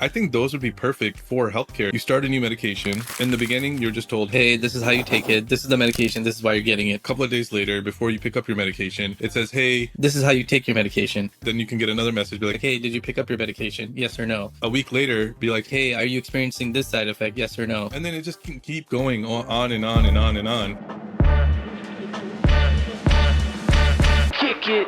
I think those would be perfect for healthcare. You start a new medication. In the beginning, you're just told, hey, this is how you take it. This is the medication. This is why you're getting it. A couple of days later, before you pick up your medication, it says, hey, this is how you take your medication. Then you can get another message, be like, hey, did you pick up your medication? Yes or no. A week later, be like, hey, are you experiencing this side effect? Yes or no. And then it just can keep going on and on and on and on. Kick it.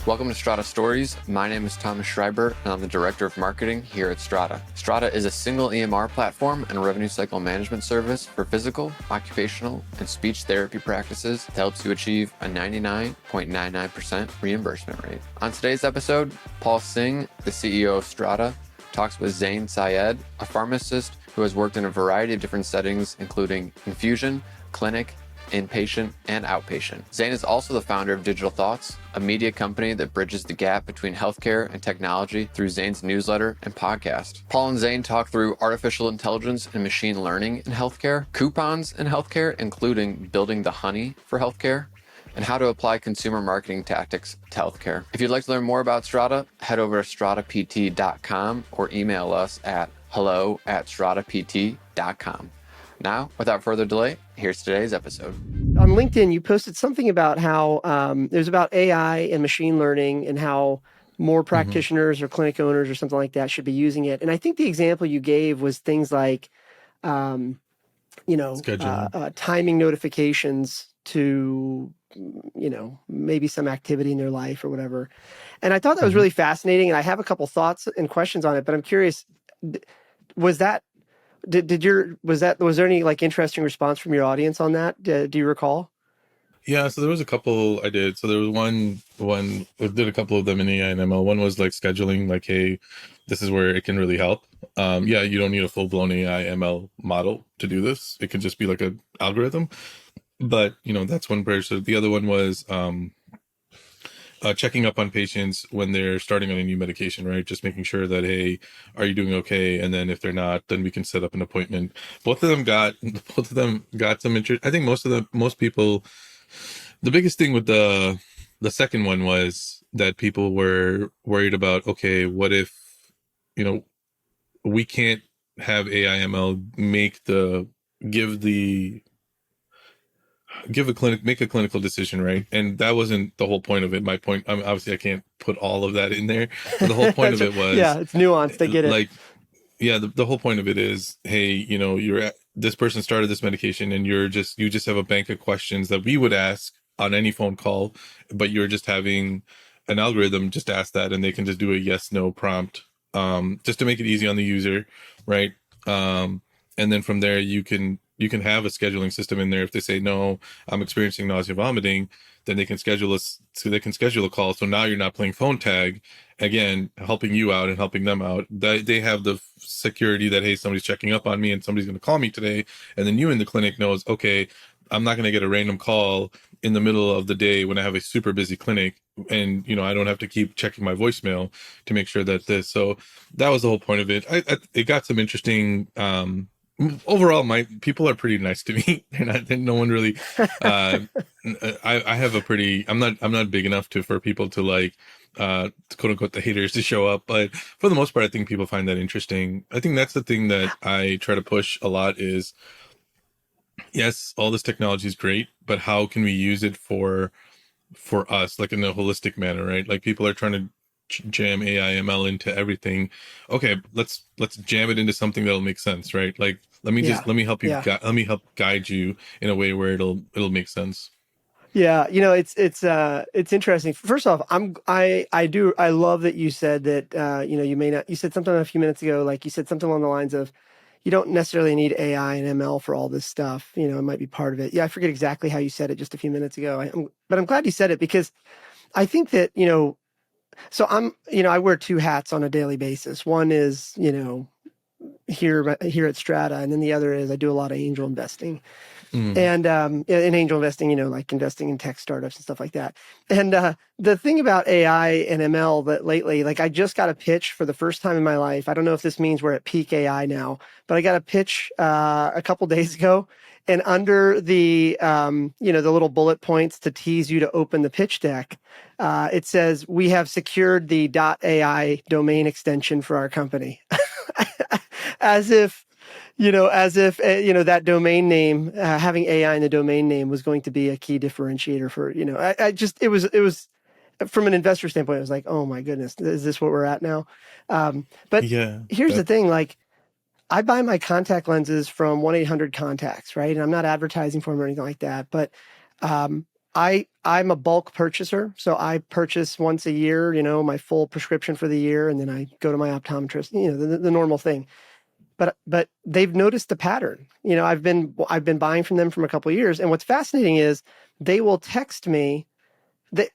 Welcome to Strata Stories. My name is Thomas Schreiber, and I'm the Director of Marketing here at Strata. Strata is a single EMR platform and revenue cycle management service for physical, occupational, and speech therapy practices that helps you achieve a 99.99% reimbursement rate. On today's episode, Paul Singh, the CEO of Strata, talks with Zain Syed, a pharmacist who has worked in a variety of different settings, including infusion, clinic, inpatient, and outpatient. Zain is also the founder of Digital Thoughts, a media company that bridges the gap between healthcare and technology through Zain's newsletter and podcast. Paul and Zain talk through artificial intelligence and machine learning in healthcare, coupons in healthcare, including building the honey for healthcare, and how to apply consumer marketing tactics to healthcare. If you'd like to learn more about Strata, head over to stratapt.com or email us at hello@stratapt.com. Now, without further delay, here's today's episode. On LinkedIn, you posted something about how there's about AI and machine learning and how more practitioners or clinic owners or something like that should be using it. And I think the example you gave was things like, timing notifications to, maybe some activity in their life or whatever. And I thought that was really fascinating. And I have a couple thoughts and questions on it, but I'm curious, was there any like interesting response from your audience on that? Do you recall? Yeah, so there was a couple I did. So there was one I did a couple of them in AI and ML. One was like scheduling, like, hey, this is where it can really help. You don't need a full-blown AI ML model to do this. It could just be like an algorithm. But, that's one person. The other one was checking up on patients when they're starting on a new medication, right? Just making sure that, hey, are you doing okay? And then if they're not, then we can set up an appointment. Both of them got some interest. I think most people, the biggest thing with the second one was that people were worried about, okay, what if, we can't have AI ML make a clinical decision, right? And that wasn't the whole point of it. My point, obviously I can't put all of that in there, but the whole point of it was, yeah, it's nuanced. I get it. Like, yeah, the whole point of it is, hey, this person started this medication and you just have a bank of questions that we would ask on any phone call, but you're just having an algorithm just ask that and they can just do a yes, no prompt, just to make it easy on the user, right? And then from there you can have a scheduling system in there. If they say, no, I'm experiencing nausea, vomiting, then they can schedule a call. So now you're not playing phone tag, again, helping you out and helping them out. They have the security that, hey, somebody's checking up on me and somebody's going to call me today. And then you in the clinic knows, okay, I'm not going to get a random call in the middle of the day when I have a super busy clinic and, I don't have to keep checking my voicemail to make sure that so that was the whole point of it. It got some interesting, overall, my people are pretty nice to me. No one really, I have I'm not big enough for people to like, quote unquote, the haters to show up. But for the most part, I think people find that interesting. I think that's the thing that I try to push a lot is, yes, all this technology is great, but how can we use it for us, like in a holistic manner, right? Like people are trying to jam AI ML into everything. Okay, let's jam it into something that'll make sense, right? Like let me help you. Yeah. Let me help guide you in a way where it'll make sense. Yeah, it's interesting. First off, I love that you said that you said something a few minutes ago, like you said something along the lines of you don't necessarily need AI and ML for all this stuff. It might be part of it. Yeah, I forget exactly how you said it just a few minutes ago. But I'm glad you said it because I think that, so I wear two hats on a daily basis. One is, here at Strata, and then the other is I do a lot of angel investing. And in angel investing, like investing in tech startups and stuff like that. And the thing about AI and ML that lately, like I just got a pitch for the first time in my life. I don't know if this means we're at peak AI now, but I got a pitch a couple days ago, And under the the little bullet points to tease you to open the pitch deck, it says we have secured the .ai domain extension for our company, as if that domain name, having AI in the domain name was going to be a key differentiator for, it was from an investor standpoint, I was like, oh my goodness, is this what we're at now? But Yeah, here's the that thing, like, I buy my contact lenses from 1-800 contacts, right? And I'm not advertising for them or anything like that, but um, I'm a bulk purchaser. So I purchase once a year, my full prescription for the year, and then I go to my optometrist, the normal thing. But they've noticed the pattern. I've been buying from them for a couple of years. And what's fascinating is they will text me that,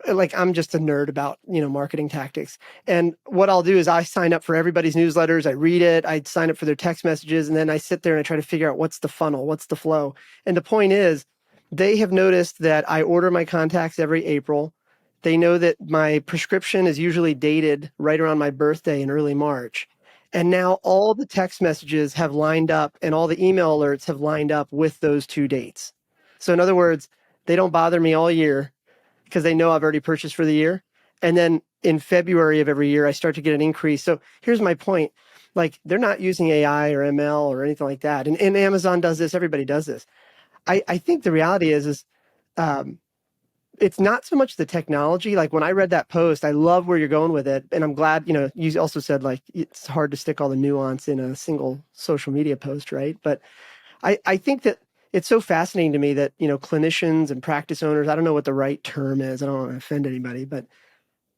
like, I'm just a nerd about, marketing tactics. And what I'll do is I sign up for everybody's newsletters. I read it. I sign up for their text messages. And then I sit there and I try to figure out what's the funnel, what's the flow. And the point is, they have noticed that I order my contacts every April. They know that my prescription is usually dated right around my birthday in early March. And now all the text messages have lined up and all the email alerts have lined up with those two dates. So in other words, they don't bother me all year because they know I've already purchased for the year. And then in February of every year, I start to get an increase. So here's my point. Like, they're not using AI or ML or anything like that. And Amazon does this. Everybody does this. I think the reality is um, it's not so much the technology. Like, when I read that post, I love where you're going with it. And I'm glad, you also said, like, it's hard to stick all the nuance in a single social media post, right? But I think that it's so fascinating to me that, clinicians and practice owners, I don't know what the right term is. I don't want to offend anybody, but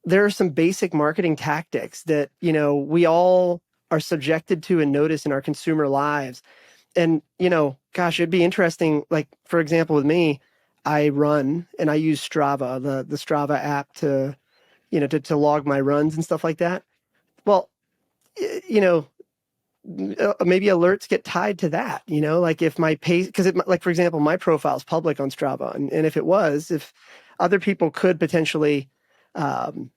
there are some basic marketing tactics that, we all are subjected to and notice in our consumer lives. And, gosh, it'd be interesting. Like, for example, with me, I run and I use Strava, the Strava app to log my runs and stuff like that. Well, maybe alerts get tied to that, like if my pace, because like, for example, my profile's public on Strava. And if other people could potentially um,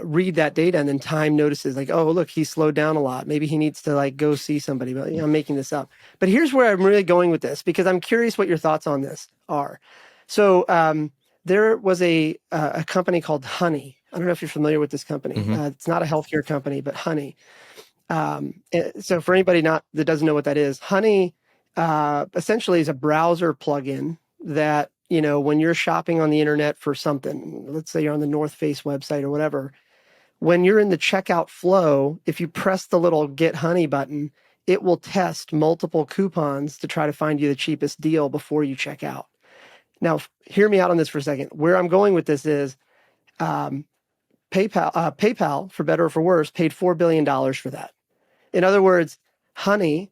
read that data and then time notices, like, oh, look, he slowed down a lot. Maybe he needs to, like, go see somebody, but I'm making this up. But here's where I'm really going with this, because I'm curious what your thoughts on this are. So there was a company called Honey. I don't know if you're familiar with this company. hmm It's not a healthcare company, but Honey. So for anybody that doesn't know what that is, Honey essentially is a browser plugin that, when you're shopping on the internet for something, let's say you're on the North Face website or whatever, when you're in the checkout flow, if you press the little Get Honey button, it will test multiple coupons to try to find you the cheapest deal before you check out. Now, hear me out on this for a second. Where I'm going with this is um, PayPal, for better or for worse, paid $4 billion for that. In other words, Honey,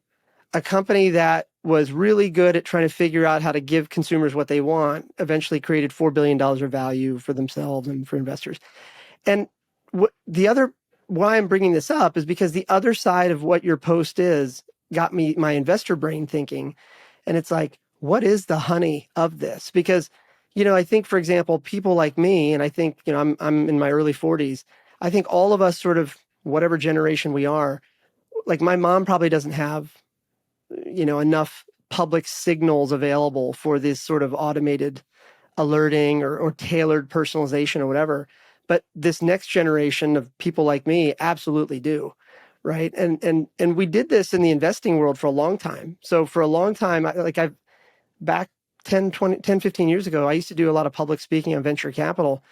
a company that was really good at trying to figure out how to give consumers what they want, eventually created $4 billion of value for themselves and for investors. And why I'm bringing this up is because the other side of what your post is got me, my investor brain thinking. And it's like, what is the honey of this? Because, I think, for example, people like me, and I think, I'm in my early 40s. I think all of us, sort of whatever generation we are, like, my mom probably doesn't have, enough public signals available for this sort of automated alerting or tailored personalization or whatever. But this next generation of people like me absolutely do. Right. And we did this in the investing world for a long time. So for a long time, I've back 15 years ago, I used to do a lot of public speaking on venture capital.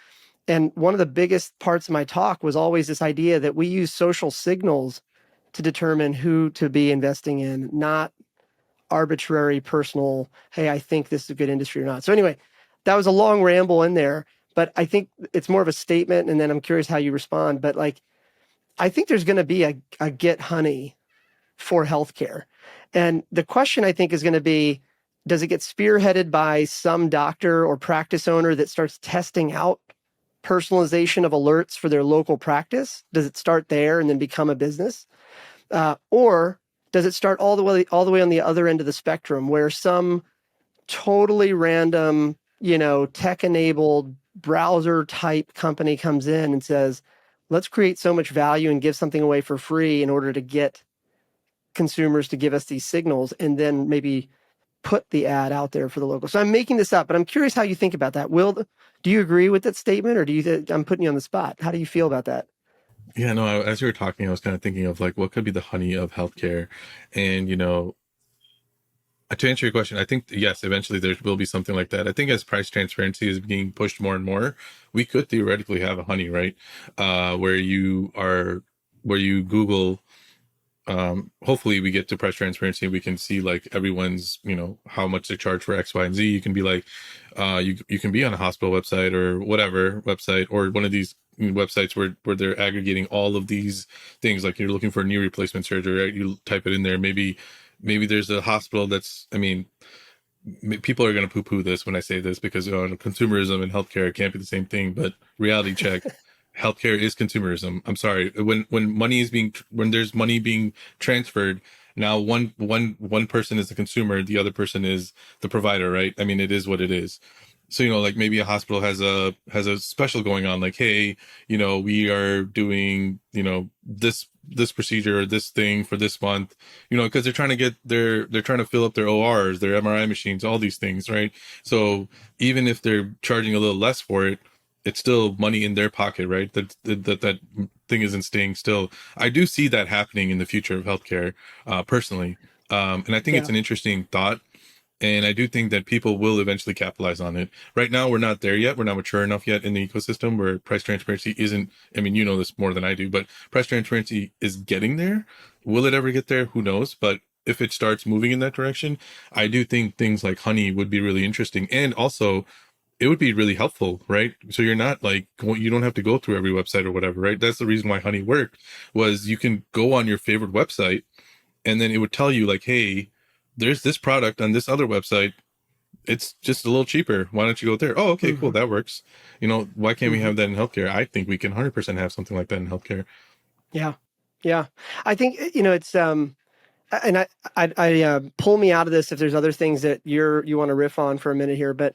And one of the biggest parts of my talk was always this idea that we use social signals to determine who to be investing in, not arbitrary personal, hey, I think this is a good industry or not. So anyway, that was a long ramble in there, but I think it's more of a statement. And then I'm curious how you respond. But, like, I think there's going to be a Get Honey for healthcare. And the question, I think, is going to be, does it get spearheaded by some doctor or practice owner that starts testing out personalization of alerts for their local practice? Does it start there and then become a business? Or does it start all the way on the other end of the spectrum, where some totally random, tech-enabled browser type company comes in and says, let's create so much value and give something away for free in order to get consumers to give us these signals and then maybe put the ad out there for the local. So I'm making this up, but I'm curious how you think about that. Do you agree with that statement, or do you I'm putting you on the spot? How do you feel about that? Yeah, no, as you were talking, I was kind of thinking of like what could be the honey of healthcare. And, to answer your question, I think yes, eventually there will be something like that. I think as price transparency is being pushed more and more, we could theoretically have a honey, right? Where where you Google, hopefully we get to price transparency. We can see like everyone's, how much they charge for X, Y, and Z. You can be like, you can be on a hospital website or whatever website, or one of these websites where they're aggregating all of these things. Like you're looking for a knee replacement surgery, right? You type it in there. Maybe there's a hospital that's, I mean, people are going to poo-poo this when I say this because consumerism and healthcare can't be the same thing. But reality check, healthcare is consumerism. I'm sorry. When there's money being transferred, now one person is the consumer, the other person is the provider, right? I mean, it is what it is. So, like maybe a hospital has a special going on, like, hey, we are doing, this procedure or this thing for this month, because they're trying to they're trying to fill up their ORs, their MRI machines, all these things, right? So even if they're charging a little less for it, it's still money in their pocket, right? That thing isn't staying still. I do see that happening in the future of healthcare, personally. And I think it's Yeah. an interesting thought. And I do think that people will eventually capitalize on it. Right now, we're not there yet. We're not mature enough yet in the ecosystem where price transparency isn't. I mean, you know this more than I do, but price transparency is getting there. Will it ever get there? Who knows? But if it starts moving in that direction, I do think things like honey would be really interesting. And also, it would be really helpful, right? So you're not like, you don't have to go through every website or whatever, right? That's the reason why honey worked, was you can go on your favorite website and then it would tell you like, hey, there's this product on this other website. It's just a little cheaper. Why don't you go there? Oh, okay, cool. Hmm. That works. Why can't we Hmm. have that in healthcare? I think we can 100% have something like that in healthcare. Yeah. Yeah. I think, it's, and pull me out of this if there's other things that you want to riff on for a minute here, but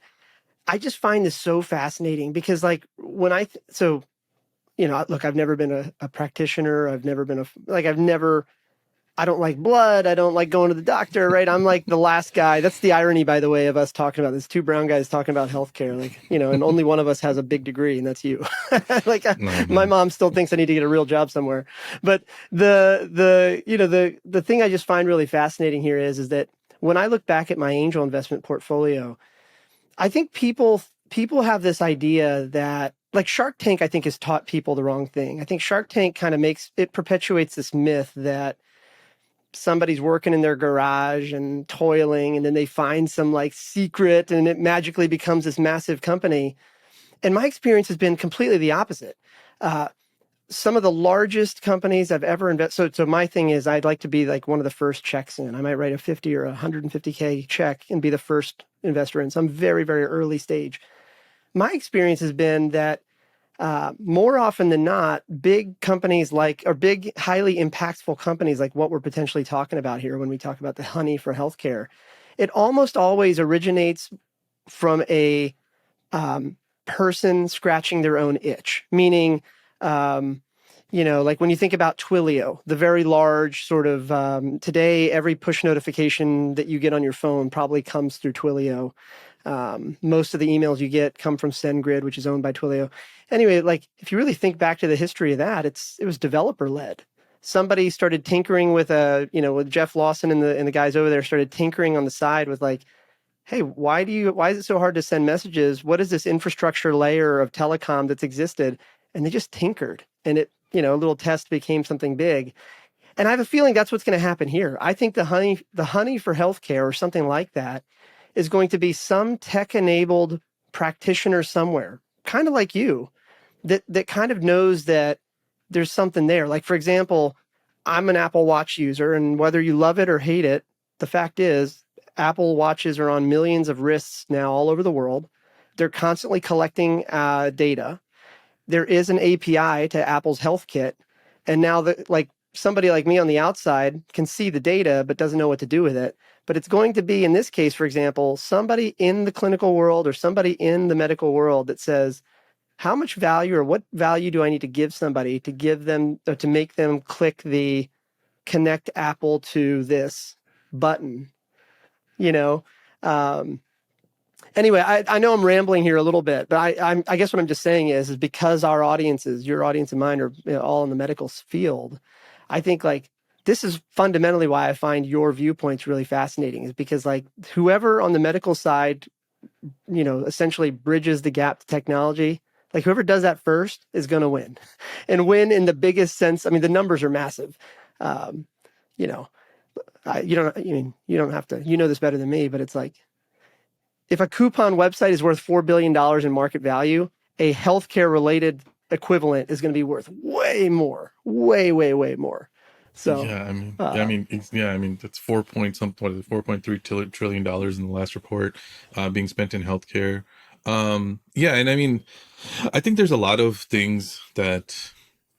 I just find this so fascinating because like when look, I've never been a practitioner. I've never been I don't like blood. I don't like going to the doctor, right? I'm like the last guy. That's the irony, by the way, of us talking about this. Two brown guys talking about healthcare, like, and only one of us has a big degree, and that's you. like, No, my man. mom still thinks I need to get a real job somewhere. But the thing I just find really fascinating here is that when I look back at my angel investment portfolio, I think people have this idea that like Shark Tank, I think has taught people the wrong thing. I think Shark Tank kind of perpetuates this myth that somebody's working in their garage and toiling, and then they find some like secret and it magically becomes this massive company. And my experience has been completely the opposite. Uh, some of the largest companies I've ever invested. So my thing is I'd like to be like one of the first checks in. I might write a 50 or 150K check and be the first investor in some very, very early stage. My experience has been that more often than not, big companies or big, highly impactful companies like what we're potentially talking about here when we talk about the honey for healthcare, it almost always originates from a person scratching their own itch, meaning, like when you think about Twilio, the very large sort of today, every push notification that you get on your phone probably comes through Twilio. Most of the emails you get come from SendGrid, which is owned by Twilio. Anyway, like if you really think back to the history of that, it was developer led. Somebody started tinkering with with Jeff Lawson and the guys over there started tinkering on the side with like, hey, why is it so hard to send messages? What is this infrastructure layer of telecom that's existed? And they just tinkered, and a little test became something big. And I have a feeling that's what's going to happen here. I think the honey for healthcare or something like that is going to be some tech-enabled practitioner somewhere, kind of like you, that kind of knows that there's something there. Like, for example, I'm an Apple Watch user, and whether you love it or hate it, the fact is Apple Watches are on millions of wrists now all over the world. They're constantly collecting data. There is an API to Apple's Health Kit, and now somebody like me on the outside can see the data but doesn't know what to do with it. But it's going to be, in this case, for example, somebody in the clinical world or somebody in the medical world that says, how much value or what value do I need to give somebody to give them or to make them click the connect Apple to this button, you know? Anyway, I know I'm rambling here a little bit, but I guess what I'm just saying is because our audiences, your audience and mine, are all in the medical field. I think like this is fundamentally why I find your viewpoints really fascinating, is because like whoever on the medical side, essentially bridges the gap to technology, like whoever does that first is going to win, and win in the biggest sense. I mean, the numbers are massive. Um, you know, you don't have to, this better than me, but it's like, if a coupon website is worth $4 billion in market value, a healthcare related equivalent is going to be worth way more, way, way, way more. So, I mean, that's 4.3 trillion dollars in the last report, being spent in healthcare. And I mean, I think there's a lot of things that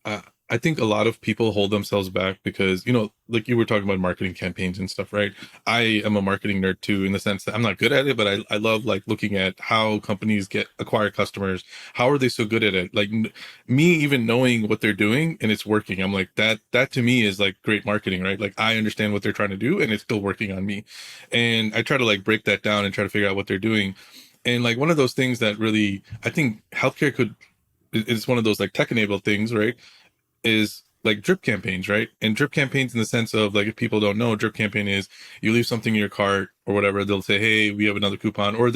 uh, I think a lot of people hold themselves back because, like you were talking about marketing campaigns and stuff, right? I am a marketing nerd too, in the sense that I'm not good at it, but I love like looking at how companies acquire customers. How are they so good at it? Like me even knowing what they're doing and it's working. I'm like, that to me is like great marketing, right? Like I understand what they're trying to do and it's still working on me. And I try to like break that down and try to figure out what they're doing. And like one of those things that really, I think healthcare it's one of those like tech enabled things, right? Is like drip campaigns, right? And drip campaigns in the sense of like, if people don't know, drip campaign is you leave something in your cart or whatever, they'll say, hey, we have another coupon, or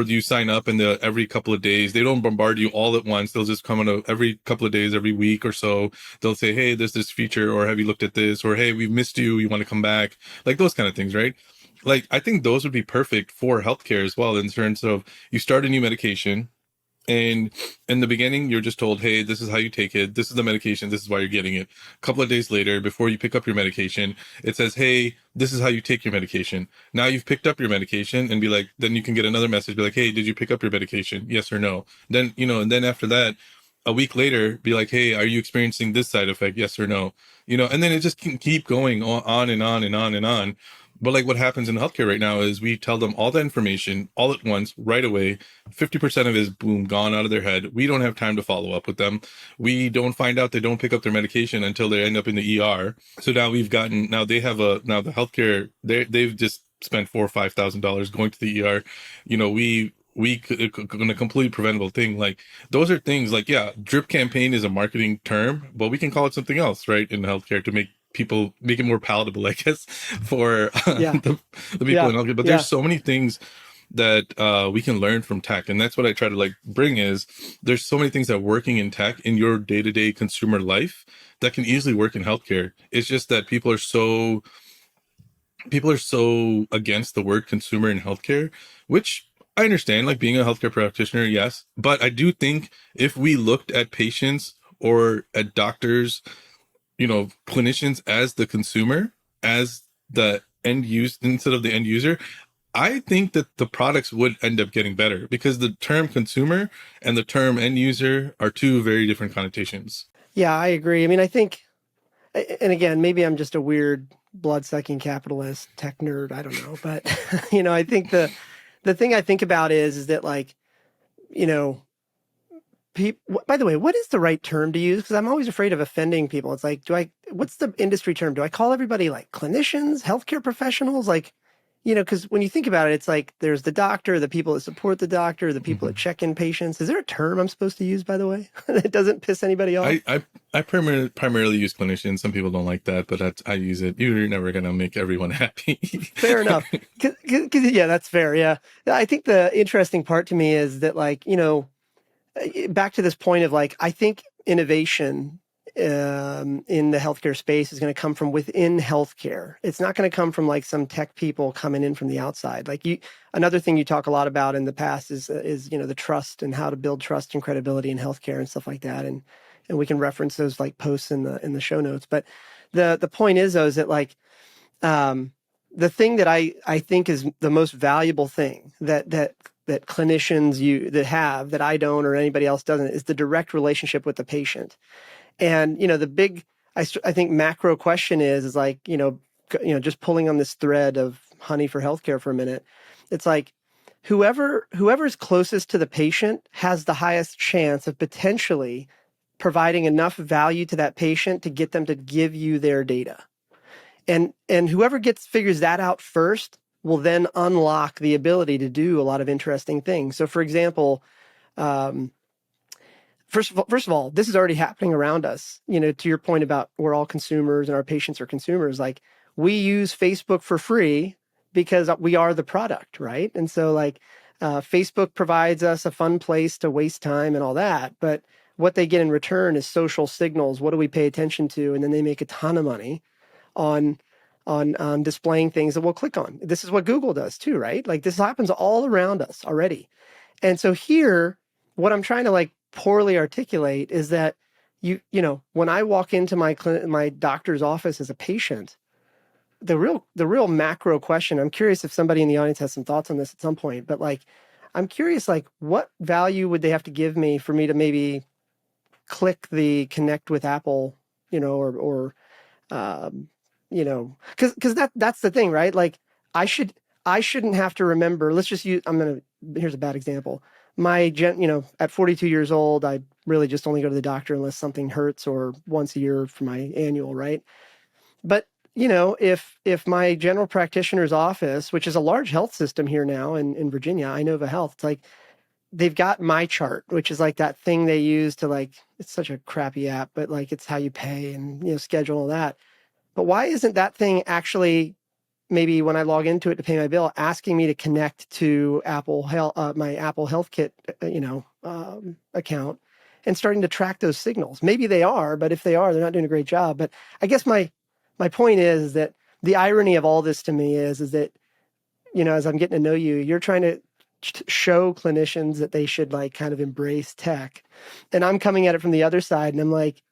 you sign up and every couple of days, they don't bombard you all at once. They'll just come on every couple of days, every week or so. They'll say, hey, there's this feature, or have you looked at this? Or, hey, we've missed you. You want to come back? Like those kind of things, right? Like, I think those would be perfect for healthcare as well, in terms of you start a new medication, and in the beginning, you're just told, hey, this is how you take it. This is the medication. This is why you're getting it. A couple of days later, before you pick up your medication, it says, hey, this is how you take your medication. Now you've picked up your medication, and then you can get another message, be like, hey, did you pick up your medication? Yes or no? Then, and then after that, a week later, be like, hey, are you experiencing this side effect? Yes or no? And then it just can keep going on and on and on and on. But like what happens in healthcare right now is we tell them all the information all at once, right away. 50% of it is boom, gone out of their head. We don't have time to follow up with them. We don't find out they don't pick up their medication until they end up in the ER. So now they have now the healthcare, they've just spent $4,000 or $5,000 going to the ER. We in a completely preventable thing. Like those are things like, yeah, drip campaign is a marketing term, but we can call it something else, right? In healthcare, to make it more palatable, I guess, for yeah, the people yeah, in healthcare. But yeah. there's so many things that we can learn from tech, and that's what I try to like bring is there's so many things that working in tech in your day-to-day consumer life that can easily work in healthcare. It's just that people are so against the word consumer in healthcare, which I understand, like being a healthcare practitioner, yes. But I do think if we looked at patients or at doctors, clinicians as the consumer, as the end use instead of the end user, I think that the products would end up getting better, because the term consumer and the term end user are two very different connotations. Yeah, I agree. I mean, I think, and again, maybe I'm just a weird blood-sucking capitalist tech nerd. I don't know, but I think the thing I think about is that like, you know, by the way, what is the right term to use? Because I'm always afraid of offending people. It's like, what's the industry term? Do I call everybody like clinicians, healthcare professionals? Like, because when you think about it, it's like there's the doctor, the people that support the doctor, the people that Mhm. check in patients. Is there a term I'm supposed to use, by the way? That doesn't piss anybody off? I primarily use clinicians. Some people don't like that, but I use it. You're never gonna make everyone happy. Fair enough. Yeah, that's fair. Yeah. I think the interesting part to me is that, like, back to this point of like, I think innovation in the healthcare space is going to come from within healthcare. It's not going to come from like some tech people coming in from the outside. Like another thing you talk a lot about in the past is the trust and how to build trust and credibility in healthcare and stuff like that. And we can reference those like posts in the show notes. But the point is though, is that like um, the thing that I think is the most valuable thing that clinicians that have that I don't or anybody else doesn't is the direct relationship with the patient. And the big I think macro question is like just pulling on this thread of honey for healthcare for a minute. It's like whoever's closest to the patient has the highest chance of potentially providing enough value to that patient to get them to give you their data. And whoever figures that out first will then unlock the ability to do a lot of interesting things. So, for example, um, first of all, this is already happening around us. To your point about we're all consumers and our patients are consumers. Like, we use Facebook for free because we are the product, right? And so, like, Facebook provides us a fun place to waste time and all that, but what they get in return is social signals. What do we pay attention to? And then they make a ton of money on displaying things that we'll click on. This is what Google does too, right? Like, this happens all around us already. And so here, what I'm trying to like poorly articulate is that when I walk into my doctor's office as a patient, the real macro question, I'm curious if somebody in the audience has some thoughts on this at some point, but like, I'm curious, like, what value would they have to give me for me to maybe click the connect with Apple, or um, because that's the thing, right? Like, I shouldn't have to remember. Let's just use. Here's a bad example. At 42 years old, I really just only go to the doctor unless something hurts or once a year for my annual, right? But if my general practitioner's office, which is a large health system here now in Virginia, Inova Health, it's like they've got my chart, which is like that thing they use to, like, it's such a crappy app, but like it's how you pay and schedule all that. But why isn't that thing actually, maybe when I log into it to pay my bill, asking me to connect to Apple Health, my Apple Health Kit, account, and starting to track those signals? Maybe they are, but if they are, they're not doing a great job. But I guess my point is that the irony of all this to me is that, as I'm getting to know you, you're trying to show clinicians that they should like kind of embrace tech, and I'm coming at it from the other side, and I'm like,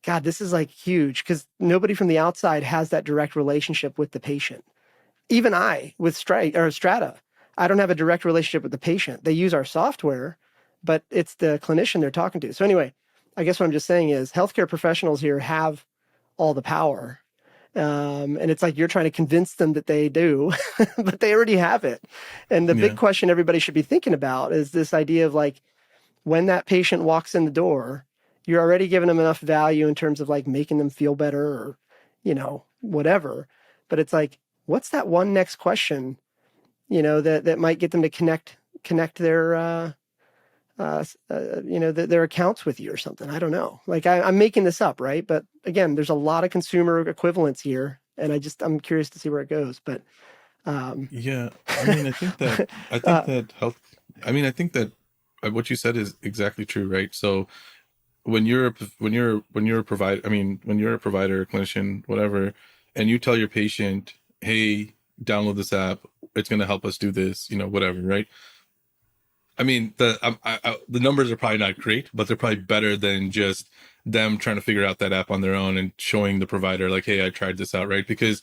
God, this is like huge, because nobody from the outside has that direct relationship with the patient. Even I, with Strata, I don't have a direct relationship with the patient. They use our software, but it's the clinician they're talking to. So anyway, I guess what I'm just saying is healthcare professionals here have all the power. And it's like you're trying to convince them that they do, but they already have it. And the big Yeah. question everybody should be thinking about is this idea of like, when that patient walks in the door, you're already giving them enough value in terms of like making them feel better or, whatever. But it's like, what's that one next question, that might get them to connect their, their accounts with you or something. I don't know. Like, I'm making this up, right? But again, there's a lot of consumer equivalents here, and I'm curious to see where it goes. But um, Yeah. I mean, I think uh, that health, I think that what you said is exactly true, right? So when you're a provider, when you're a provider, clinician, whatever, and you tell your patient, hey, download this app, it's going to help us do this, whatever, right? I mean, the numbers are probably not great, but they're probably better than just them trying to figure out that app on their own and showing the provider like, hey, I tried this out, right? Because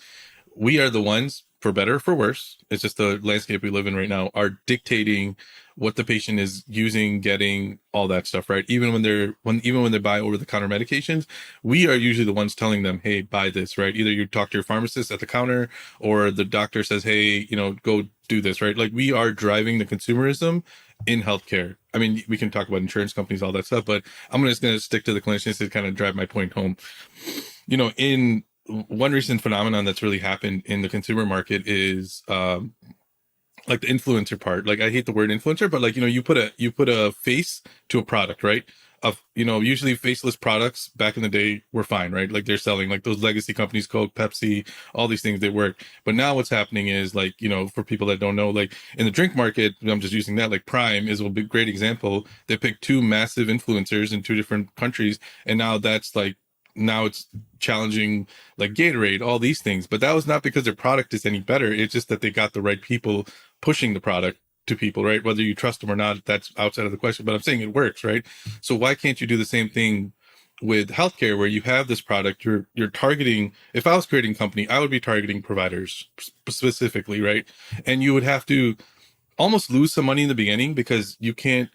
we are the ones, for better or for worse, it's just the landscape we live in right now, are dictating what the patient is using, getting, all that stuff, right? Even when they buy over the counter medications, we are usually the ones telling them, hey, buy this, right? Either you talk to your pharmacist at the counter, or the doctor says, hey, go do this, right? Like, we are driving the consumerism in healthcare. I mean, we can talk about insurance companies, all that stuff, but I'm just going to stick to the clinicians to kind of drive my point home. In one recent phenomenon that's really happened in the consumer market is like the influencer part. Like, I hate the word influencer, but like, you put a face to a product, right? Of, usually faceless products back in the day were fine, right? Like, they're selling, like, those legacy companies, Coke, Pepsi, all these things, they work. But now what's happening is, like, for people that don't know, like, in the drink market, I'm just using that, like Prime is a big, great example. They picked two massive influencers in two different countries, and now it's challenging, like Gatorade, all these things. But that was not because their product is any better. It's just that they got the right people pushing the product to people, right? Whether you trust them or not, that's outside of the question. But I'm saying it works, right? So why can't you do the same thing with healthcare, where you have this product, you're targeting? If I was creating a company, I would be targeting providers specifically, right? And you would have to almost lose some money in the beginning, because you can't,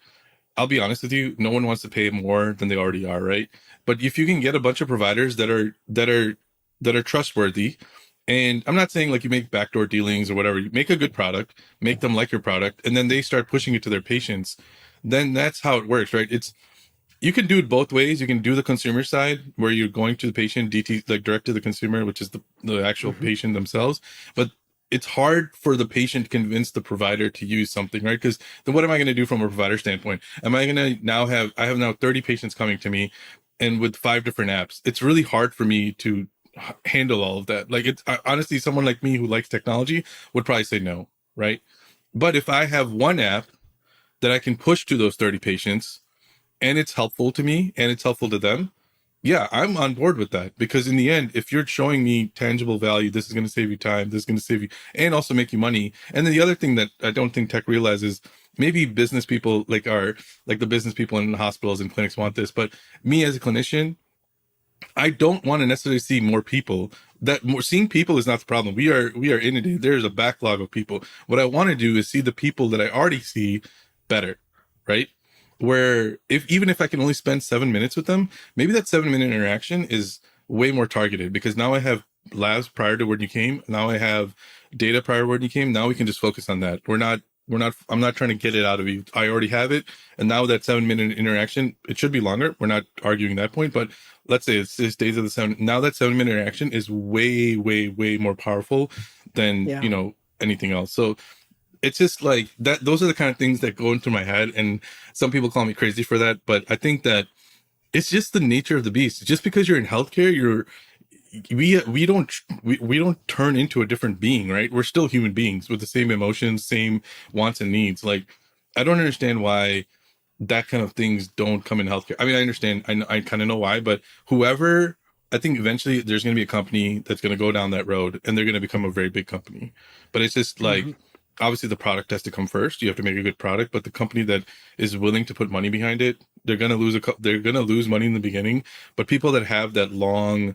I'll be honest with you, no one wants to pay more than they already are, right? But if you can get a bunch of providers that are trustworthy, and I'm not saying like you make backdoor dealings or whatever, you make a good product, make them like your product, and then they start pushing it to their patients, then that's how it works, right? You can do it both ways. You can do the consumer side where you're going to the patient, DT, like direct to the consumer, which is the actual Hmm. patient themselves. But it's hard for the patient to convince the provider to use something, right? Because then what am I going to do from a provider standpoint? Am I going to now I have now 30 patients coming to me and with 5 different apps. It's really hard for me to handle all of that. Like honestly, someone like me who likes technology would probably say no, right? But if I have one app that I can push to those 30 patients and it's helpful to me and it's helpful to them, yeah, I'm on board with that. Because in the end, if you're showing me tangible value, this is going to save you time, this is going to save you, and also make you money. And then the other thing that I don't think tech realizes, maybe business people like the business people in hospitals and clinics want this, but me as a clinician, I don't want to necessarily see more people. That more seeing people is not the problem. We are inundated. There's a backlog of people. What I want to do is see the people that I already see better, right? Where if even if I can only spend 7 minutes with them, maybe that 7 minute interaction is way more targeted because now I have labs prior to when you came. Now I have data prior to when you came. Now we can just focus on that. We're not I'm not trying to get it out of you. I already have it. And now that 7 minute interaction, it should be longer. We're not arguing that point, but let's say it's days of the seven. Now that 7 minute interaction is way, way, way more powerful than, Yeah. anything else. So it's just like that. Those are the kind of things that go into my head. And some people call me crazy for that. But I think that it's just the nature of the beast. Just because you're in healthcare, we don't turn into a different being, right? We're still human beings with the same emotions, same wants and needs. Like, I don't understand why that kind of things don't come in healthcare. I mean, I understand, I kind of know why, but whoever, I think eventually there's going to be a company that's going to go down that road and they're going to become a very big company. But it's just like, Hmm. obviously the product has to come first. You have to make a good product, but the company that is willing to put money behind it, they're going to they're going to lose money in the beginning. But people that have that long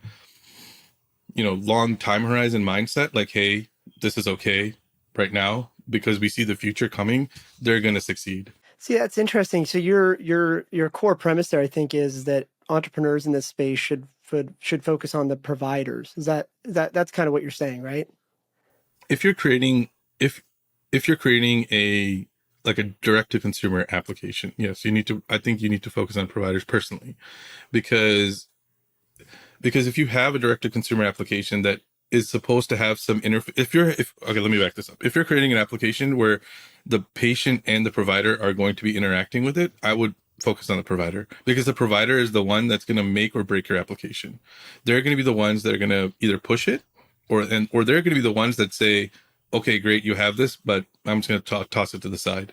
time horizon mindset, like, hey, this is okay right now because we see the future coming, they're going to succeed. See, that's interesting. So your core premise there, I think, is that entrepreneurs in this space should focus on the providers. That's kind of what you're saying, right? If you're creating if you're creating a like a direct to consumer application, yes, I think you need to focus on providers personally, because if you have a direct to consumer application that is supposed to have some interface, if okay, let me back this up. If you're creating an application where the patient and the provider are going to be interacting with it, I would focus on the provider, because the provider is the one that's going to make or break your application. They're going to be the ones that are going to either push it, or they're going to be the ones that say, okay, great, you have this, but I'm just going to toss it to the side,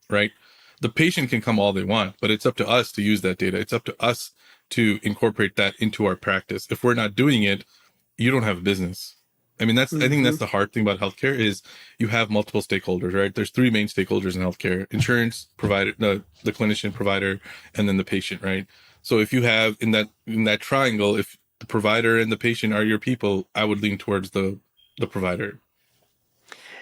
right? The patient can come all they want, but it's up to us to use that data. It's up to us to incorporate that into our practice. If we're not doing it, you don't have a business. I mean, I think Hmm. that's the hard thing about healthcare is you have multiple stakeholders, right? There's three main stakeholders in healthcare: insurance provider, the clinician provider, and then the patient, right? So if you have in that triangle, if the provider and the patient are your people, I would lean towards the provider.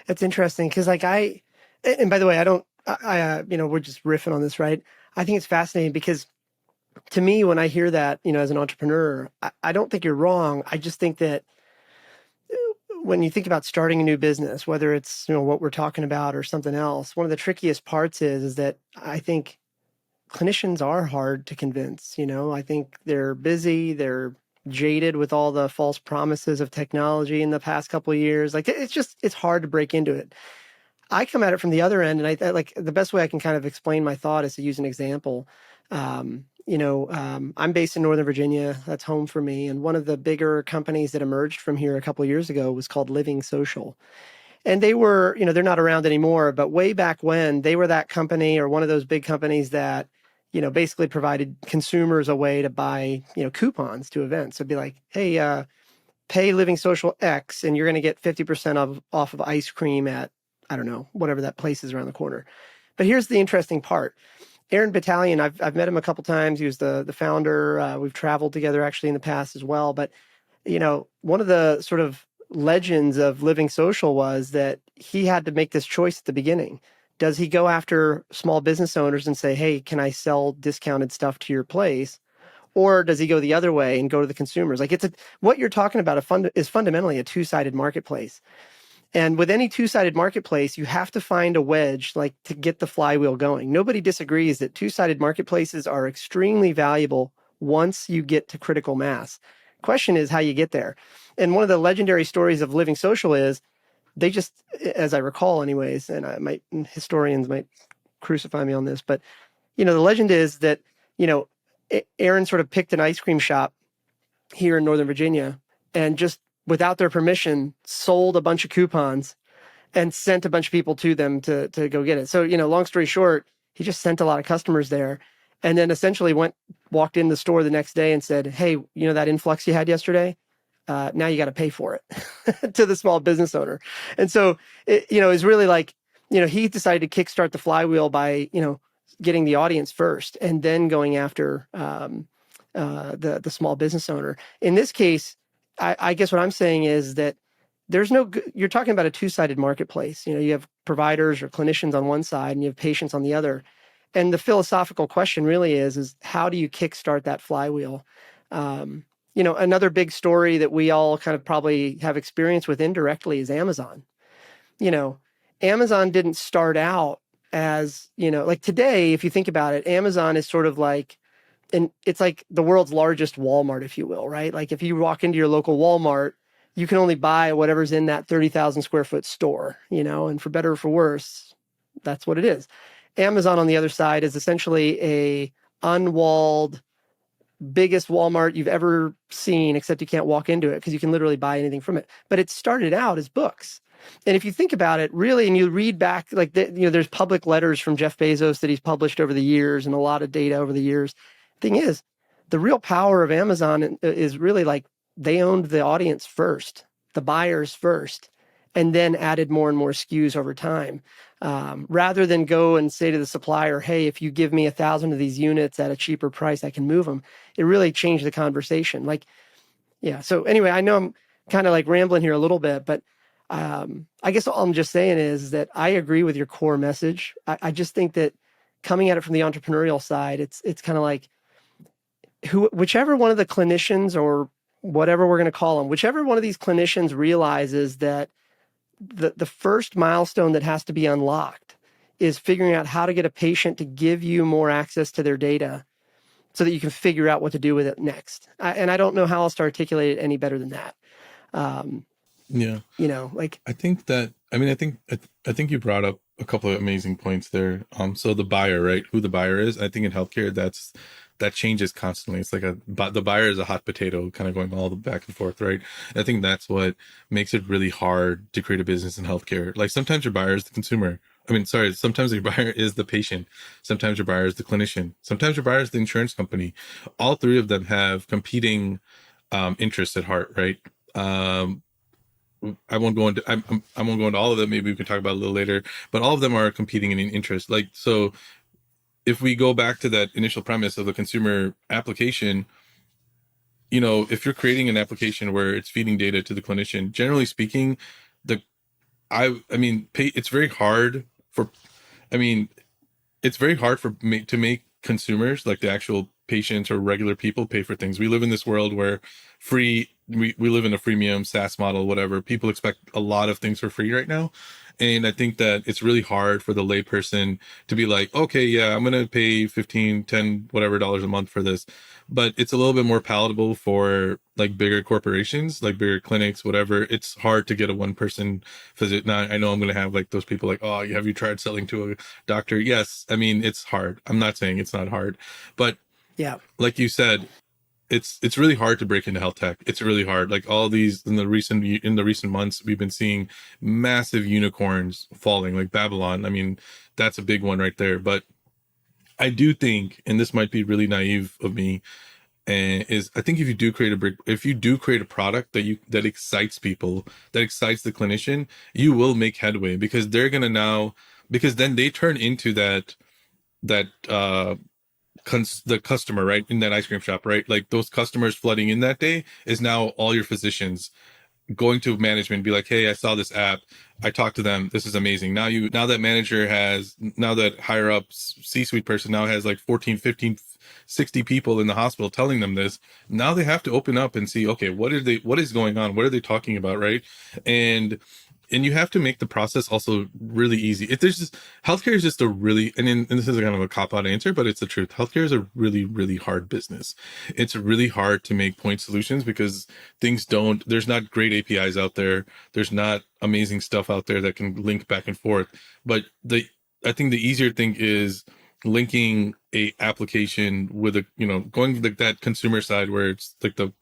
That's interesting because, like, and by the way, I don't, we're just riffing on this, right? I think it's fascinating because to me, when I hear that, as an entrepreneur, I don't think you're wrong. I just think that when you think about starting a new business, whether it's, what we're talking about or something else, one of the trickiest parts is that I think clinicians are hard to convince. I think they're busy, they're jaded with all the false promises of technology in the past couple of years. Like it's hard to break into it. I come at it from the other end, and I like the best way I can kind of explain my thought is to use an example. I'm based in Northern Virginia. That's home for me. And one of the bigger companies that emerged from here a couple of years ago was called Living Social. And they were, they're not around anymore, but way back when they were that company or one of those big companies that, basically provided consumers a way to buy, coupons to events. So it'd be like, hey, pay Living Social X and you're going to get 50% off of ice cream at, I don't know, whatever that place is around the corner. But here's the interesting part. Aaron Battalion, I've met him a couple times. He was the founder. We've traveled together actually in the past as well. But one of the sort of legends of Living Social was that he had to make this choice at the beginning. Does he go after small business owners and say, "Hey, can I sell discounted stuff to your place?" Or does he go the other way and go to the consumers? Like what you're talking about is fundamentally a two-sided marketplace. And with any two-sided marketplace, you have to find a wedge like to get the flywheel going. Nobody disagrees that two-sided marketplaces are extremely valuable once you get to critical mass. Question is how you get there. And one of the legendary stories of Living Social is they just, as I recall anyways, and historians might crucify me on this, but the legend is that, Aaron sort of picked an ice cream shop here in Northern Virginia and just without their permission sold a bunch of coupons and sent a bunch of people to them to go get it. So, long story short, he just sent a lot of customers there and then essentially walked in the store the next day and said, hey, that influx you had yesterday, now you got to pay for it to the small business owner. And so, it's really like, he decided to kickstart the flywheel by, getting the audience first and then going after the small business owner. In this case, I guess what I'm saying is that you're talking about a two-sided marketplace. You have providers or clinicians on one side and you have patients on the other. And the philosophical question really is how do you kickstart that flywheel? Another big story that we all kind of probably have experience with indirectly is Amazon. Amazon didn't start out as, like today, if you think about it, Amazon is sort of like, and it's like the world's largest Walmart, if you will, right? Like if you walk into your local Walmart, you can only buy whatever's in that 30,000 square foot store, and for better or for worse, that's what it is. Amazon on the other side is essentially a unwalled, biggest Walmart you've ever seen, except you can't walk into it because you can literally buy anything from it. But it started out as books. And if you think about it, really, and you read back, like, there's public letters from Jeff Bezos that he's published over the years and a lot of data over the years. Thing is, the real power of Amazon is really like they owned the audience first, the buyers first, and then added more and more SKUs over time. Rather than go and say to the supplier, hey, if you give me 1,000 of these units at a cheaper price, I can move them. It really changed the conversation. Like, yeah. So anyway, I know I'm kind of like rambling here a little bit, but I guess all I'm just saying is that I agree with your core message. I just think that coming at it from the entrepreneurial side, it's kind of like whichever one of the clinicians or whatever we're going to call them, whichever one of these clinicians realizes that the first milestone that has to be unlocked is figuring out how to get a patient to give you more access to their data so that you can figure out what to do with it next. And I don't know how else to articulate it any better than that. Yeah. Like I think that, I think you brought up a couple of amazing points there. So the buyer, right? Who the buyer is. I think in healthcare, that changes constantly. It's like the buyer is a hot potato kind of going all the back and forth, right? I think that's what makes it really hard to create a business in healthcare. Like sometimes your buyer is the consumer. Sometimes your buyer is the patient. Sometimes your buyer is the clinician. Sometimes your buyer is the insurance company. All three of them have competing interests at heart, right? I won't go into I won't go into all of them. Maybe we can talk about it a little later. But all of them are competing in interest. Like so, if we go back to that initial premise of the consumer application, if you're creating an application where it's feeding data to the clinician, generally speaking, it's very hard for, I mean, it's very hard to make consumers, like the actual patients or regular people, pay for things. We live in this world where we live in a freemium SaaS model, whatever. People expect a lot of things for free right now. And I think that it's really hard for the layperson to be like, okay, yeah, I'm going to pay 15, 10, whatever dollars a month for this. But it's a little bit more palatable for like bigger corporations, like bigger clinics, whatever. It's hard to get a one person visit. Now I know I'm going to have like those people like, oh, have you tried selling to a doctor? Yes. I mean, it's hard. I'm not saying it's not hard, but yeah, like you said, it's really hard to break into health tech. It's really hard. Like all these in the recent months, we've been seeing massive unicorns falling, like Babylon. I mean, that's a big one right there. But I do think, and this might be really naive of me, is I think if you do create a product that excites people, that excites the clinician, you will make headway because they're gonna now, because then they turn into that the customer, right, in that ice cream shop, right? Like those customers flooding in that day is now all your physicians going to management, be like, hey, I saw this app, I talked to them, this is amazing. Now that higher up C-suite person now has like 14, 15, 60 people in the hospital telling them this. Now they have to open up and see, okay, what is going on? What are they talking about, right? And and you have to make the process also really easy. If there's just healthcare is just a really, and this is kind of a cop out answer, but it's the truth. Healthcare is a really, really hard business. It's really hard to make point solutions because there's not great APIs out there. There's not amazing stuff out there that can link back and forth. But I think the easier thing is linking a application with going like that consumer side where it's like the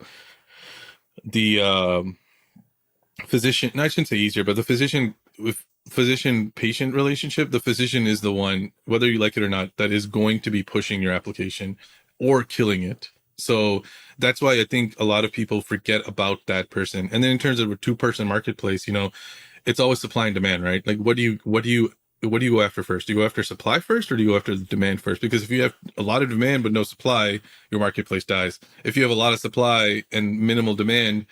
physician, no, I shouldn't say easier, but the physician patient relationship, the physician is the one, whether you like it or not, that is going to be pushing your application or killing it. So that's why I think a lot of people forget about that person. And then in terms of a two-person marketplace, it's always supply and demand, right? Like what do you go after first? Do you go after supply first, or do you go after the demand first? Because if you have a lot of demand but no supply, your marketplace dies. If you have a lot of supply and minimal demand,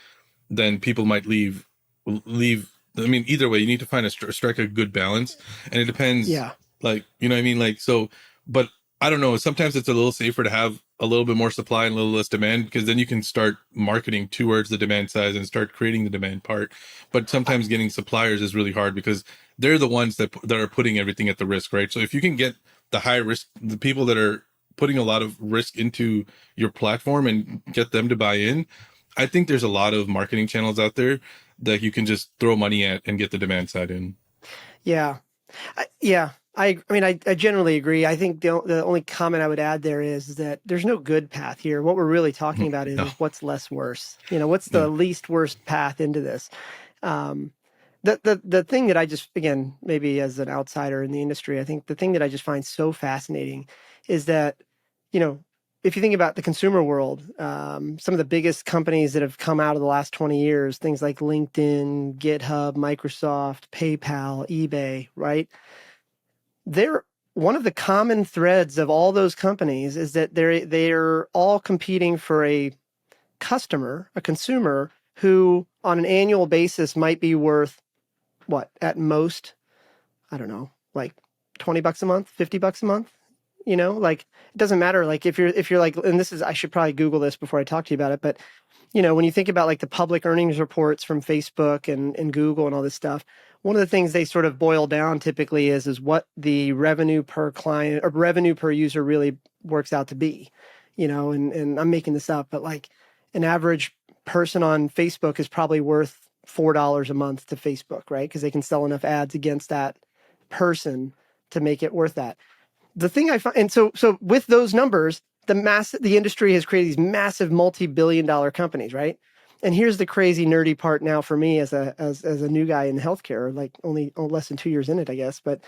then people might leave. I mean, either way, you need to find strike a good balance, and it depends. Yeah. Like, you know what I mean? Like, so, but I don't know. Sometimes it's a little safer to have a little bit more supply and a little less demand, because then you can start marketing towards the demand size and start creating the demand part. But I, sometimes getting suppliers is really hard because they're the ones that are putting everything at the risk, right? So if you can get the high risk, the people that are putting a lot of risk into your platform and get them to buy in, I think there's a lot of marketing channels out there that you can just throw money at and get the demand side in. yeah. Yeah. I mean, I generally agree. I think the only comment I would add there is that there's no good path here. What we're really talking about is, No, is what's less worse. What's yeah. the least worst path into this? Um, the thing that I just, again, maybe as an outsider in the industry, I think the thing that I just find so fascinating is that, you know, if you think about the consumer world, some of the biggest companies that have come out of the last 20 years, things like LinkedIn, GitHub, Microsoft, PayPal, eBay, right? They're one of the common threads of all those companies is that they're all competing for a customer, a consumer who on an annual basis might be worth what at most, I don't know, like $20 a month, $50 a month. Like it doesn't matter. Like if you're like, and this is, I should probably Google this before I talk to you about it, but when you think about like the public earnings reports from Facebook and Google and all this stuff, one of the things they sort of boil down typically is what the revenue per client or revenue per user really works out to be, and I'm making this up, but like an average person on Facebook is probably worth $4 a month to Facebook, right? Because they can sell enough ads against that person to make it worth that. The thing I find, and so with those numbers, the industry has created these massive multi-billion-dollar companies, right? And here's the crazy nerdy part now for me as a new guy in healthcare, like only less than 2 years in it, I guess. But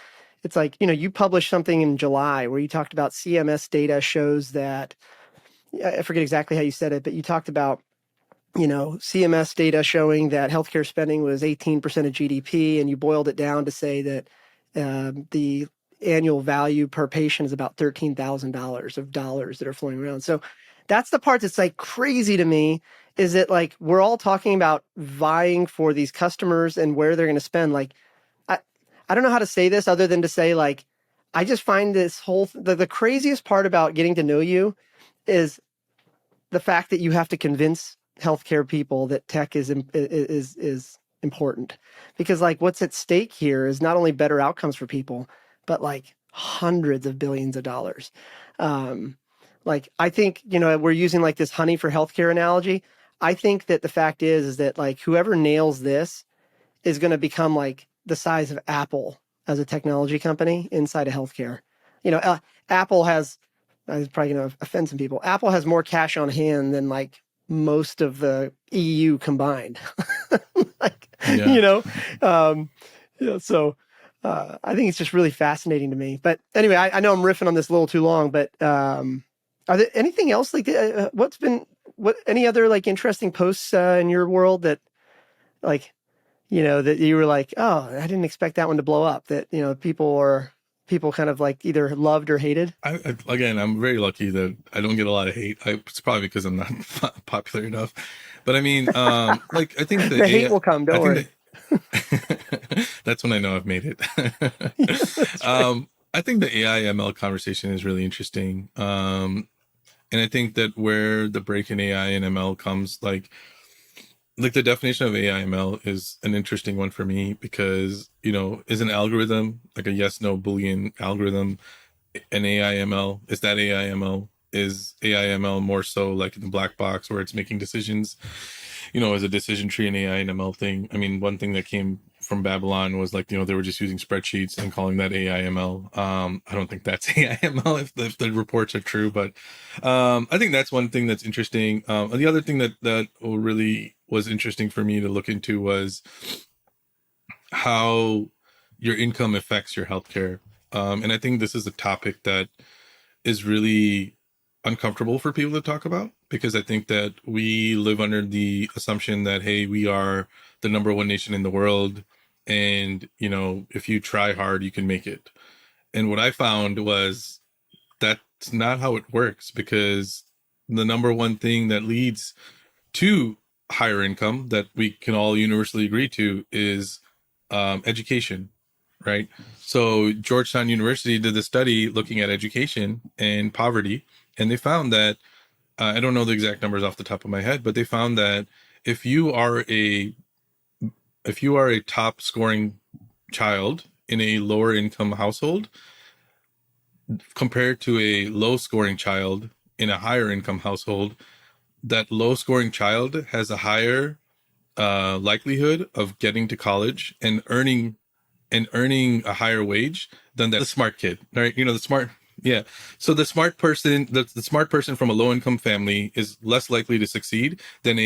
it's like, you published something in July where you talked about CMS data shows that, I forget exactly how you said it, but you talked about, CMS data showing that healthcare spending was 18% of GDP, and you boiled it down to say that the annual value per patient is about $13,000 of dollars that are flowing around. So that's the part that's like crazy to me, is that like we're all talking about vying for these customers and where they're going to spend. Like I, I don't know how to say this other than to say like I just find this the craziest part about getting to know you is the fact that you have to convince healthcare people that tech is important, because like what's at stake here is not only better outcomes for people, but like hundreds of billions of dollars. Um, like I think we're using like this honey for healthcare analogy. I think that the fact is that like whoever nails this is going to become like the size of Apple as a technology company inside of healthcare. Apple has, I was probably going to offend some people. Apple has more cash on hand than like most of the EU combined. like, Yeah. you know, um, so I think it's just really fascinating to me. But anyway, I know I'm riffing on this a little too long, but are there anything else like any other like interesting posts in your world that like, that you were like, oh, I didn't expect that one to blow up, that, people kind of like either loved or hated? Again, I'm very lucky that I don't get a lot of hate. It's probably because I'm not popular enough. But I mean, like I think The the hate AI, will come. I Don't think worry. that that's when I know I've made it. That's right. I think the AI ML conversation is really interesting. And I think that where the break in AI and ML comes, like like the definition of AIML is an interesting one for me because, is an algorithm like a yes no Boolean algorithm an AIML? Is that AIML? Is AIML more so like in the black box where it's making decisions? As a decision tree and AI and ML thing. I mean, one thing that came from Babylon was like, they were just using spreadsheets and calling that AIML. I don't think that's AIML if the reports are true, but I think that's one thing that's interesting. And the other thing that really was interesting for me to look into was how your income affects your healthcare. And I think this is a topic that is really uncomfortable for people to talk about because I think that we live under the assumption that, hey, we are the number one nation in the world. And, if you try hard, you can make it. And what I found was that's not how it works because the number one thing that leads to higher income that we can all universally agree to is education, right? So Georgetown University did a study looking at education and poverty, and they found that I don't know the exact numbers off the top of my head, but they found that if you are a if you are a top scoring child in a lower income household compared to a low scoring child in a higher income household, that low scoring child has a higher likelihood of getting to college and earning a higher wage than that the smart kid, right? The smart, yeah. So the smart person from a low income family is less likely to succeed than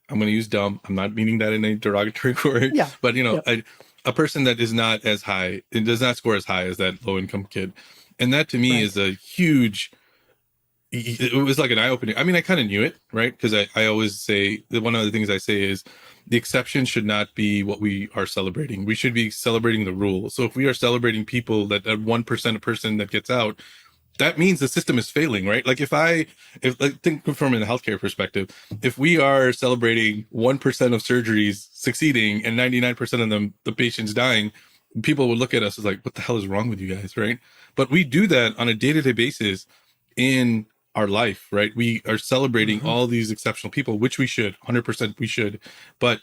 I'm going to use dumb. I'm not meaning that in a derogatory word, Yeah. but Yep. a person that is not as high, it does not score as high as that low income kid. And that to me Right. is a huge, it was like an eye opening. I mean, I kind of knew it, right? Because I always say that one of the things I say is the exception should not be what we are celebrating. We should be celebrating the rule. So if we are celebrating people that 1% a person that gets out, that means the system is failing, right? Like if like think from a healthcare perspective, if we are celebrating 1% of surgeries succeeding and 99% of them, the patients dying, people would look at us as like, what the hell is wrong with you guys, right? But we do that on a day-to-day basis in our life, right? We are celebrating Hmm. all these exceptional people, which we should, 100% we should, but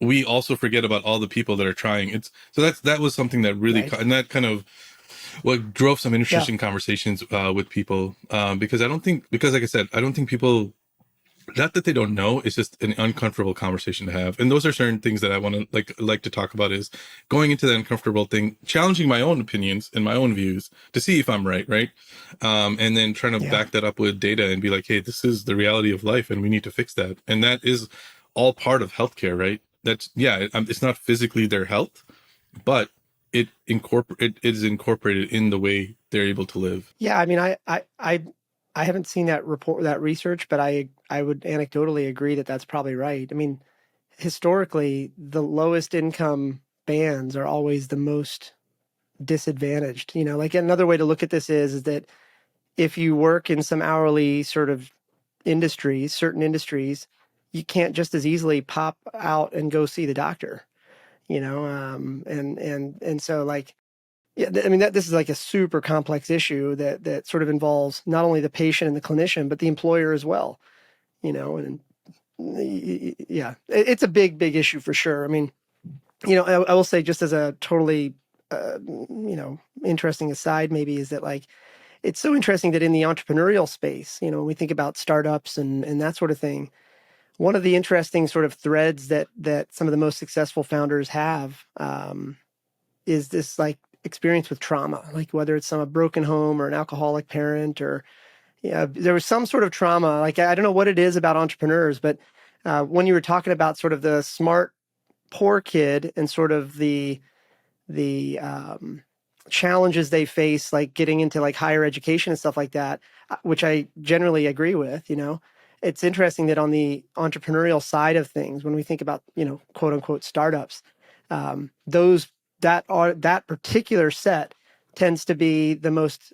we also forget about all the people that are trying. That was something that really, Right. and that kind of what drove some Yeah. interesting conversations with people, because because like I said, I don't think people, not that they don't know, it's just an uncomfortable conversation to have. And those are certain things that I want to like to talk about, is going into that uncomfortable thing, challenging my own opinions and my own views to see if I'm right. And then trying to Yeah. back that up with data and be like, hey, this is the reality of life and we need to fix that. And that is all part of healthcare, right? That's, yeah, it's not physically their health, but it is incorporated in the way they're able to live. Yeah. I mean, I haven't seen that report, that research, but I would anecdotally agree that that's probably right. I mean, historically, the lowest income bands are always the most disadvantaged. Like another way to look at this is that if you work in some hourly sort of industries, certain industries, you can't just as easily pop out and go see the doctor. And so like, yeah, I mean that this is like a super complex issue that sort of involves not only the patient and the clinician, but the employer as well. And yeah, it's a big issue for sure. I mean, I will say, just as a totally interesting aside, maybe, is that like it's so interesting that in the entrepreneurial space, when we think about startups and that sort of thing, one of the interesting sort of threads that some of the most successful founders have, is this like experience with trauma, like whether it's a broken home or an alcoholic parent, or yeah, there was some sort of trauma. Like I don't know what it is about entrepreneurs, but when you were talking about sort of the smart poor kid and sort of the challenges they face, like getting into like higher education and stuff like that, which I generally agree with. It's interesting that on the entrepreneurial side of things, when we think about quote unquote startups, those that particular set tends to be the most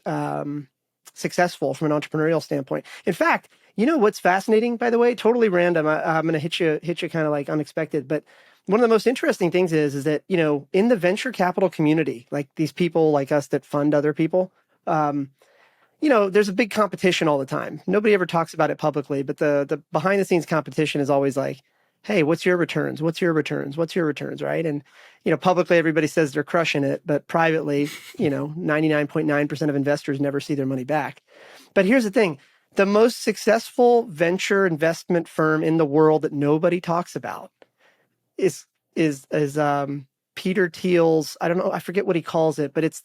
successful from an entrepreneurial standpoint. In fact, what's fascinating, by the way, totally random. I'm going to hit you kind of like unexpected, but one of the most interesting things is that in the venture capital community, like these people like us that fund other people, um, there's a big competition all the time. Nobody ever talks about it publicly, but the behind the scenes competition is always like, hey, what's your returns? What's your returns? What's your returns? Right. And, publicly, everybody says they're crushing it, but privately, 99.9% of investors never see their money back. But here's the thing. The most successful venture investment firm in the world that nobody talks about is Peter Thiel's, I don't know, I forget what he calls it, but it's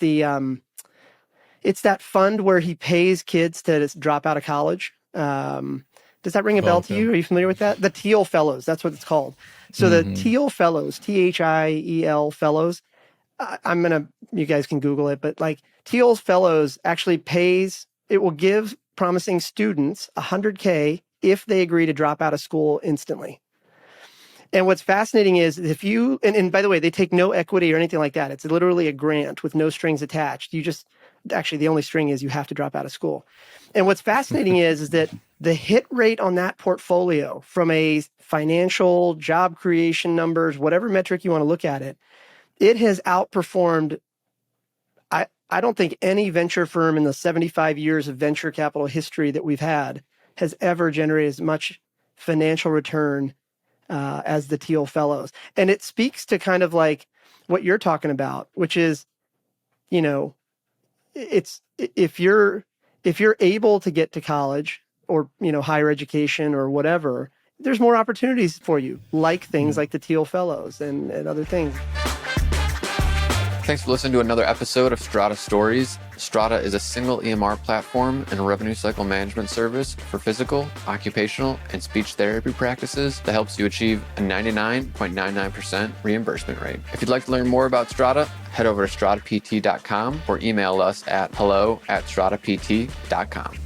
it's that fund where he pays kids to drop out of college. Does that ring a Oh, bell to okay. you? Are you familiar with that? The Thiel Fellows, that's what it's called. So the Hmm. Thiel Fellows, Thiel Fellows, you guys can Google it, but like Thiel's Fellows actually it will give promising students $100K if they agree to drop out of school instantly. And what's fascinating is if you, and by the way, they take no equity or anything like that. It's literally a grant with no strings attached. Actually, the only string is you have to drop out of school. And what's fascinating is that the hit rate on that portfolio from a financial job creation numbers, whatever metric you want to look at it, it has outperformed. I don't think any venture firm in the 75 years of venture capital history that we've had has ever generated as much financial return as the Thiel Fellows. And it speaks to kind of like what you're talking about, which is, you know, it's if you're able to get to college or, higher education or whatever, there's more opportunities for you, like things Yeah. like the Thiel Fellows and other things. Thanks for listening to another episode of Strata Stories. Strata is a single EMR platform and revenue cycle management service for physical, occupational, and speech therapy practices that helps you achieve a 99.99% reimbursement rate. If you'd like to learn more about Strata, head over to stratapt.com or email us at hello@stratapt.com.